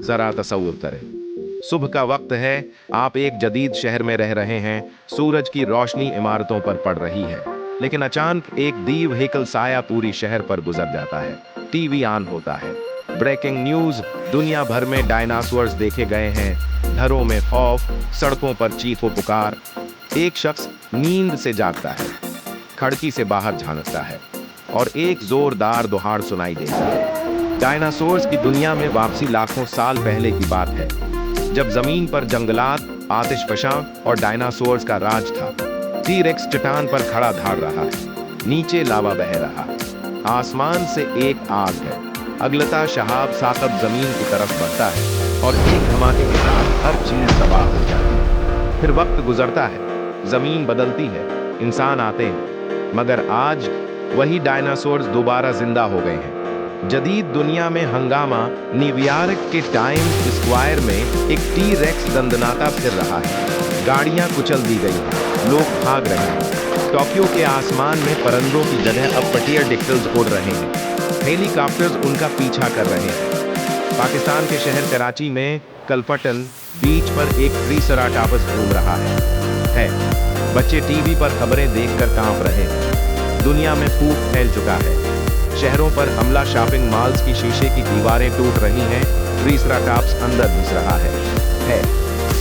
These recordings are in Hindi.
जरा तसव्वुर करें, सुबह का वक्त है, आप एक जदीद शहर में रह रहे हैं, सूरज की रोशनी इमारतों पर पड़ रही है, लेकिन अचानक एक दी व्हीकल साया पूरी शहर पर गुजर जाता है। टीवी ऑन होता है। ब्रेकिंग न्यूज, दुनिया भर में डायनासोर्स देखे गए हैं, घरों में खौफ, सड़कों पर चीखो पुकार। एक शख्स नींद से जागता है, खिड़की से बाहर झांकता है और एक जोरदार दहाड़ सुनाई देती है। डायनासोर्स की दुनिया में वापसी लाखों साल पहले की बात है, जब जमीन पर जंगलात, आतिशफशां और डायनासोर्स का राज था। टी-रेक्स चट्टान पर खड़ा धाड़ रहा है, नीचे लावा बह रहा है, आसमान से एक आग है। अगलता शहाब साकब जमीन की तरफ बढ़ता है और एक धमाके के साथ हर चीज तबाह हो जाती है। फिर वक्त गुजरता है, जमीन बदलती है, इंसान आते हैं, मगर आज वही डायनासोर्स दोबारा जिंदा हो गए हैं। जदीद दुनिया में हंगामा, न्यूयॉर्क के टाइम्स स्क्वायर में एक टी-रेक्स दंदनाता फिर रहा है। गाड़ियां कुचल दी गई हैं, लोग भाग रहे हैं। टोक्यो के आसमान में परिंदों की जगह अब पटियाडिक्टल्स उड़ रहे हैं, हेलीकॉप्टर्स उनका पीछा कर रहे हैं। पाकिस्तान के शहर कराची में कलपटन बीच पर एक ट्रिसराटॉपस घूम रहा है। बच्चे टीवी पर खबरें देखकर कांप रहे हैं। दुनिया में फूट फैल चुका है, शहरों पर हमला, शॉपिंग मॉल्स की शीशे की दीवारें टूट रही हैं, ट्रिसराटॉप्स अंदर घुस रहा है।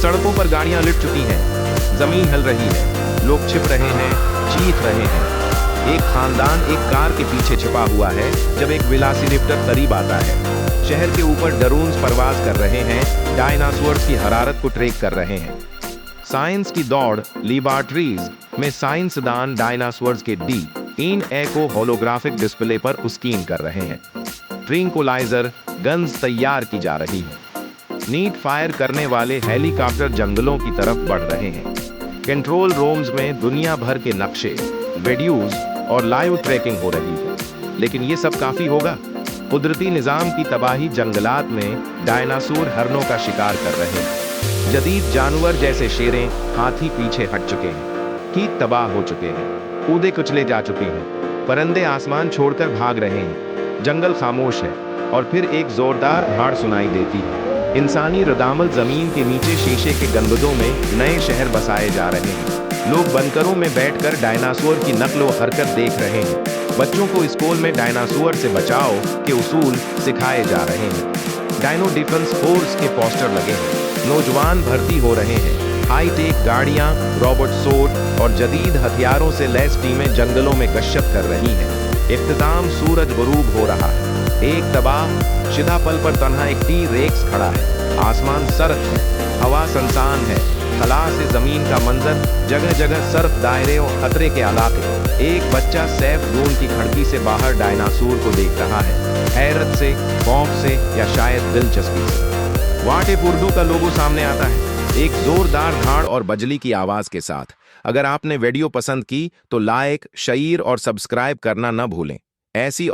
सड़कों पर गाड़ियां लिट चुकी हैं, जमीन हिल रही है, लोग छिप रहे हैं, चीख रहे हैं। एक खानदान एक कार के पीछे छिपा हुआ है जब एक वेलोसिरेप्टर करीब आता है। शहर के ऊपर ड्रोन्स परवाज कर रहे हैं, डायनासोर्स की हरारत को ट्रैक कर रहे हैं। साइंस की दौड़, लैबोरेटरीज में साइंसदान डायनासोर्स के डीएनए को होलोग्राफिक डिस्प्ले पर स्कैन कर रहे हैं। ट्रैंक्विलाइजर गन्स तैयार की जा रही है। नीट फायर करने वाले हेलीकॉप्टर जंगलों की तरफ बढ़ रहे हैं। कंट्रोल रूम्स में दुनिया भर के नक्शे, वीडियोज और लाइव ट्रैकिंग हो रही है। लेकिन ये सब काफी होगा? कुदरती निजाम की तबाही, जंगलात में डायनासोर हरणों का शिकार कर रहे हैं। जदीद जानवर जैसे शेरें, हाथी पीछे हट चुके हैं, कीट तबाह हो चुके हैं, कूदे कुचले जा चुके हैं, परिंदे आसमान छोड़कर भाग रहे हैं, जंगल खामोश है। और फिर एक जोरदार दहाड़ सुनाई देती है। इंसानी रदामल जमीन के नीचे शीशे के गंबदों में नए शहर बसाए जा रहे हैं। लोग बंकरों में बैठकर डायनासोर की नक्ल हरकत देख रहे हैं। बच्चों को स्कूल में डायनासोर से बचाव के उसूल सिखाए जा रहे हैं। डायनो डिफेंस फोर्स के पोस्टर लगे हैं, नौजवान भर्ती हो रहे हैं। हाईटेक गाड़ियां, रोबोट सूट और जदीद हथियारों से लैस टीमें जंगलों में गश्त कर रही हैं। इख्तिताम, सूरज गुरूब हो रहा है। एक तबाह शिदा पल पर तन्हा एक टी-रेक्स खड़ा है। आसमान सर्द है, हवा सनसान है, खला से जमीन का मंजर, जगह जगह सर्फ दायरे और खतरे के इलाके। एक बच्चा सैफ जोन की खिड़की से बाहर डायनासोर को देख रहा है, हैरत से, खौफ से या शायद दिलचस्पी से। व्हाट उर्दू का लोगो सामने आता है, एक जोरदार धाड़ और बजली की आवाज के साथ। अगर आपने वीडियो पसंद की तो लाइक, शेयर और सब्सक्राइब करना न भूलें। ऐसी